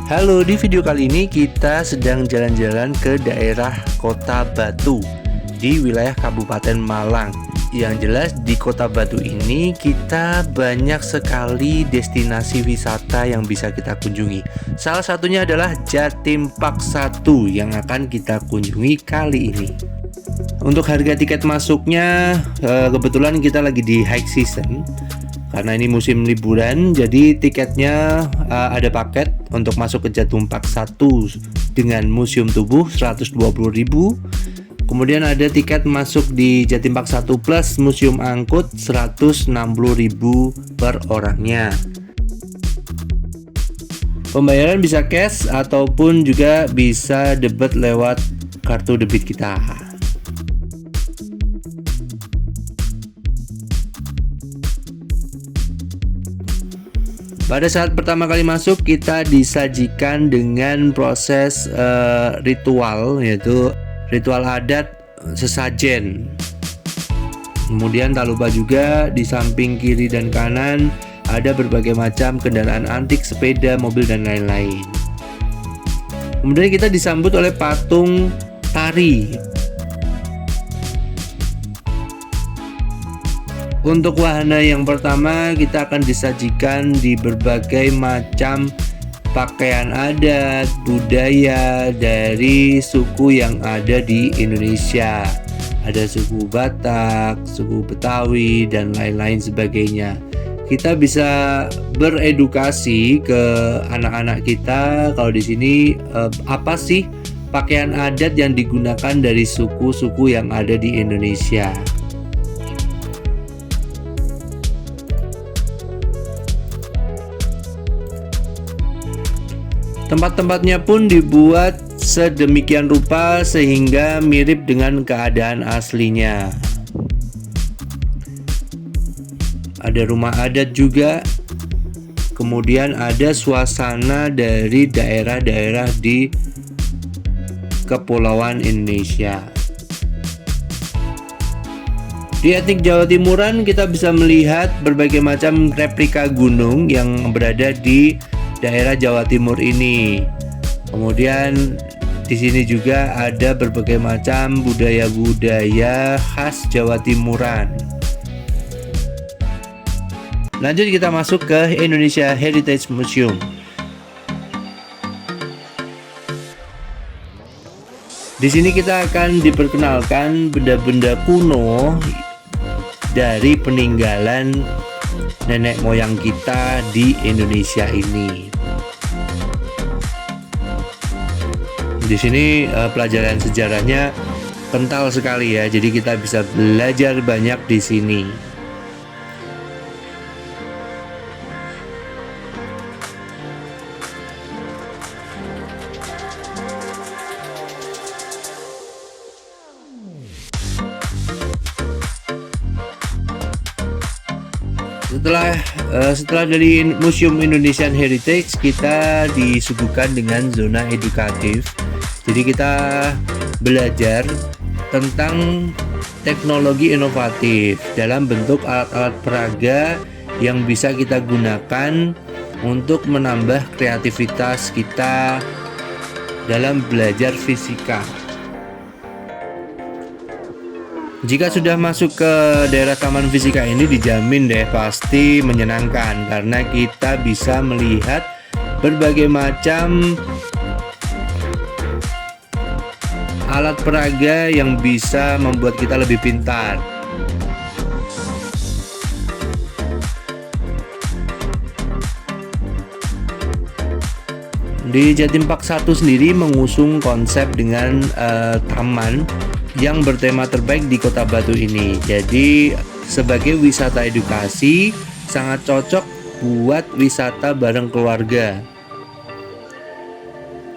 Halo, di video kali ini kita sedang jalan-jalan ke daerah Kota Batu di wilayah Kabupaten Malang. Yang jelas di Kota Batu ini kita banyak sekali destinasi wisata yang bisa kita kunjungi. Salah satunya adalah Jatim Park 1 yang akan kita kunjungi kali ini. Untuk harga tiket masuknya kebetulan kita lagi di high season. Karena ini musim liburan, jadi tiketnya ada paket untuk masuk ke Jatim Park 1 dengan Museum Tubuh 120.000. Kemudian ada tiket masuk di Jatim Park 1 plus Museum Angkut 160.000 per orangnya. Pembayaran bisa cash ataupun juga bisa debit lewat kartu debit kita. Pada saat pertama kali masuk kita disajikan dengan proses ritual, yaitu ritual adat sesajen. Kemudian tak lupa juga di samping kiri dan kanan ada berbagai macam kendaraan antik, sepeda, mobil dan lain-lain. Kemudian kita disambut oleh patung tari. Untuk wahana yang pertama kita akan disajikan di berbagai macam pakaian adat, budaya dari suku yang ada di Indonesia. Ada suku Batak, suku Betawi dan lain-lain sebagainya. Kita bisa beredukasi ke anak-anak kita kalau di sini apa sih pakaian adat yang digunakan dari suku-suku yang ada di Indonesia. Tempat-tempatnya pun dibuat sedemikian rupa sehingga mirip dengan keadaan aslinya. Ada rumah adat juga. Kemudian ada suasana dari daerah-daerah di Kepulauan Indonesia. Di etnik Jawa Timuran kita bisa melihat berbagai macam replika gunung yang berada di daerah Jawa Timur ini. Kemudian di sini juga ada berbagai macam budaya-budaya khas Jawa Timuran. Lanjut kita masuk ke Indonesia Heritage Museum. Di sini kita akan diperkenalkan benda-benda kuno dari peninggalan nenek moyang kita di Indonesia ini. Di sini pelajaran sejarahnya kental sekali ya, jadi kita bisa belajar banyak di sini. Setelah dari Museum Indonesian Heritage kita disuguhkan dengan zona edukatif. Jadi kita belajar tentang teknologi inovatif dalam bentuk alat-alat peraga yang bisa kita gunakan untuk menambah kreativitas kita dalam belajar fisika. Jika sudah masuk ke daerah Taman Fisika ini dijamin deh pasti menyenangkan karena kita bisa melihat berbagai macam alat peraga yang bisa membuat kita lebih pintar. Di Jatim Park 1 sendiri mengusung konsep dengan taman yang bertema terbaik di Kota Batu ini. Jadi sebagai wisata edukasi sangat cocok buat wisata bareng keluarga.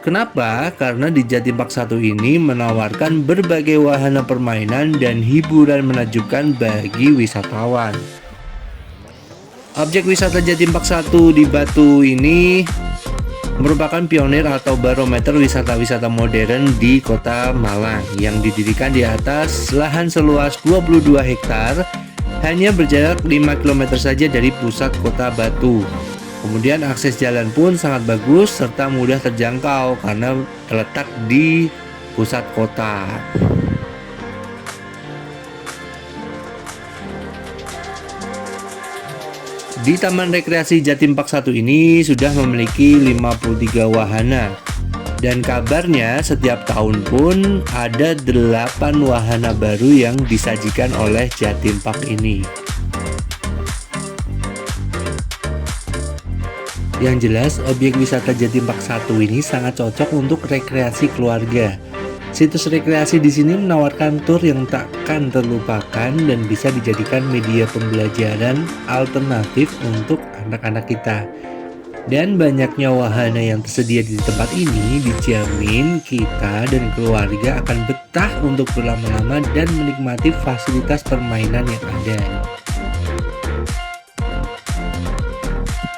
Kenapa? Karena di Jatim Park 1 ini menawarkan berbagai wahana permainan dan hiburan menakjubkan bagi wisatawan. Objek wisata Jatim Park 1 di Batu ini merupakan pionir atau barometer wisata-wisata modern di Kota Malang yang didirikan di atas lahan seluas 22 hektar hanya berjarak 5 km saja dari pusat Kota Batu. Kemudian akses jalan pun sangat bagus serta mudah terjangkau karena terletak di pusat kota. Di Taman Rekreasi Jatim Park 1 ini sudah memiliki 53 wahana. Dan kabarnya setiap tahun pun ada 8 wahana baru yang disajikan oleh Jatim Park ini. Yang jelas, objek wisata Jatim Park 1 ini sangat cocok untuk rekreasi keluarga. Situs rekreasi di sini menawarkan tur yang takkan terlupakan dan bisa dijadikan media pembelajaran alternatif untuk anak-anak kita. Dan banyaknya wahana yang tersedia di tempat ini dijamin kita dan keluarga akan betah untuk berlama-lama dan menikmati fasilitas permainan yang ada.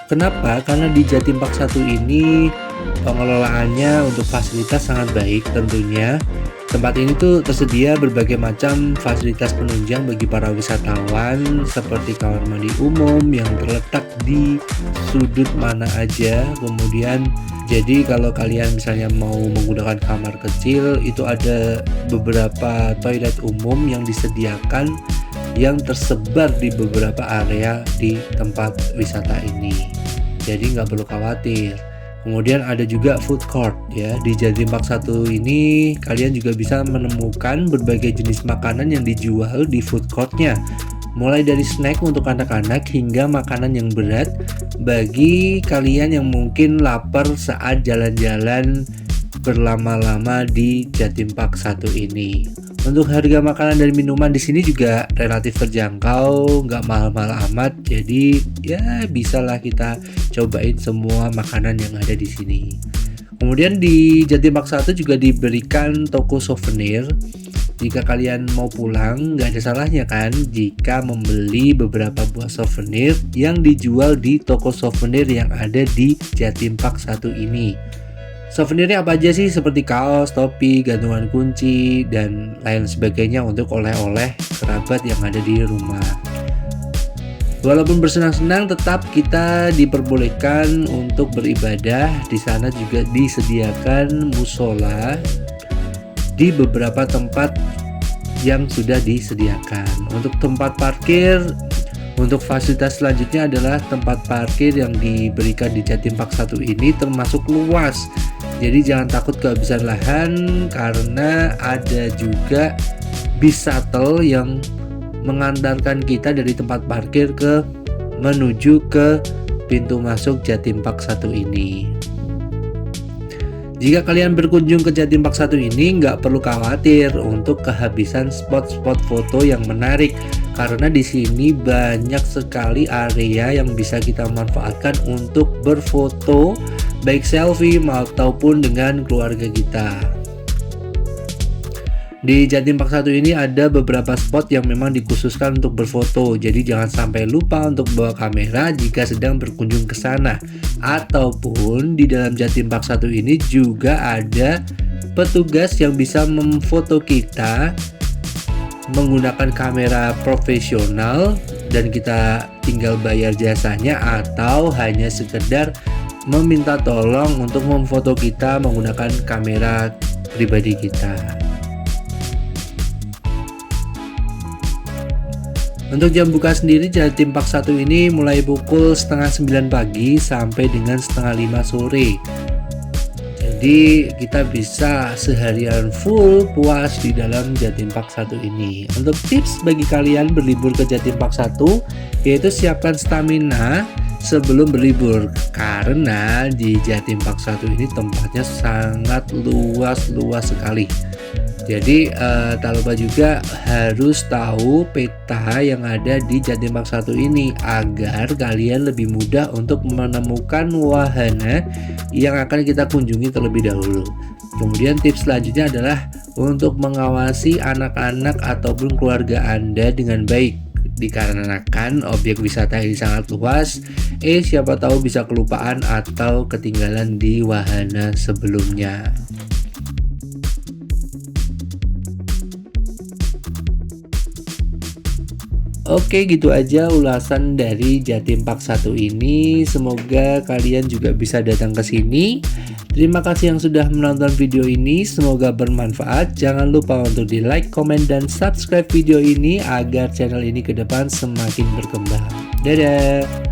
Kenapa? Karena di Jatim Park 1 ini pengelolaannya untuk fasilitas sangat baik tentunya. Tempat ini tuh tersedia berbagai macam fasilitas penunjang bagi para wisatawan seperti kamar mandi umum yang terletak di sudut mana aja. Kemudian jadi kalau kalian misalnya mau menggunakan kamar kecil, itu ada beberapa toilet umum yang disediakan yang tersebar di beberapa area di tempat wisata ini. Jadi nggak perlu khawatir. Kemudian ada juga food court ya. Di Jatim Park 1 ini kalian juga bisa menemukan berbagai jenis makanan yang dijual di food courtnya. Mulai dari snack untuk anak-anak hingga makanan yang berat bagi kalian yang mungkin lapar saat jalan-jalan berlama-lama di Jatim Park 1 ini. Untuk harga makanan dan minuman di sini juga relatif terjangkau, nggak mahal-mahal amat. Jadi ya bisalah kita cobain semua makanan yang ada di sini. Kemudian di Jatim Park 1 juga diberikan toko souvenir. Jika kalian mau pulang, nggak ada salahnya kan jika membeli beberapa buah souvenir yang dijual di toko souvenir yang ada di Jatim Park 1 ini. Souvenirnya apa aja sih? Seperti kaos, topi, gantungan kunci, dan lain sebagainya untuk oleh-oleh kerabat yang ada di rumah. Walaupun bersenang-senang, tetap kita diperbolehkan untuk beribadah. Di sana juga disediakan musola di beberapa tempat yang sudah disediakan. Untuk tempat parkir, untuk fasilitas selanjutnya adalah tempat parkir yang diberikan di Jatim Park 1 ini termasuk luas. Jadi jangan takut kehabisan lahan karena ada juga bis shuttle yang mengantarkan kita dari tempat parkir menuju ke pintu masuk Jatim Park 1 ini. Jika kalian berkunjung ke Jatim Park 1 ini, nggak perlu khawatir untuk kehabisan spot-spot foto yang menarik karena di sini banyak sekali area yang bisa kita manfaatkan untuk berfoto, baik selfie maupun dengan keluarga kita. Di Jatim Park 1 ini ada beberapa spot yang memang dikhususkan untuk berfoto. Jadi jangan sampai lupa untuk bawa kamera jika sedang berkunjung ke sana. Ataupun di dalam Jatim Park 1 ini juga ada petugas yang bisa memfoto kita menggunakan kamera profesional dan kita tinggal bayar jasanya, atau hanya sekedar meminta tolong untuk memfoto kita menggunakan kamera pribadi kita. Untuk jam buka sendiri, Jatim Park 1 ini mulai pukul 8:30 pagi sampai dengan 4:30 sore. Jadi kita bisa seharian full puas di dalam Jatim Park 1 ini. Untuk tips bagi kalian berlibur ke Jatim Park 1, yaitu siapkan stamina sebelum berlibur, karena di Jatim Park 1 ini tempatnya sangat luas sekali. Jadi tak lupa juga harus tahu peta yang ada di Jatim Park 1 ini agar kalian lebih mudah untuk menemukan wahana yang akan kita kunjungi terlebih dahulu. Kemudian tips selanjutnya adalah untuk mengawasi anak-anak ataupun keluarga Anda dengan baik, dikarenakan objek wisata ini sangat luas. Siapa tahu bisa kelupaan atau ketinggalan di wahana sebelumnya. Oke, gitu aja ulasan dari Jatim Park 1 ini. Semoga kalian juga bisa datang ke sini. Terima kasih yang sudah menonton video ini. Semoga bermanfaat. Jangan lupa untuk di like, komen, dan subscribe video ini agar channel ini ke depan semakin berkembang. Dadah.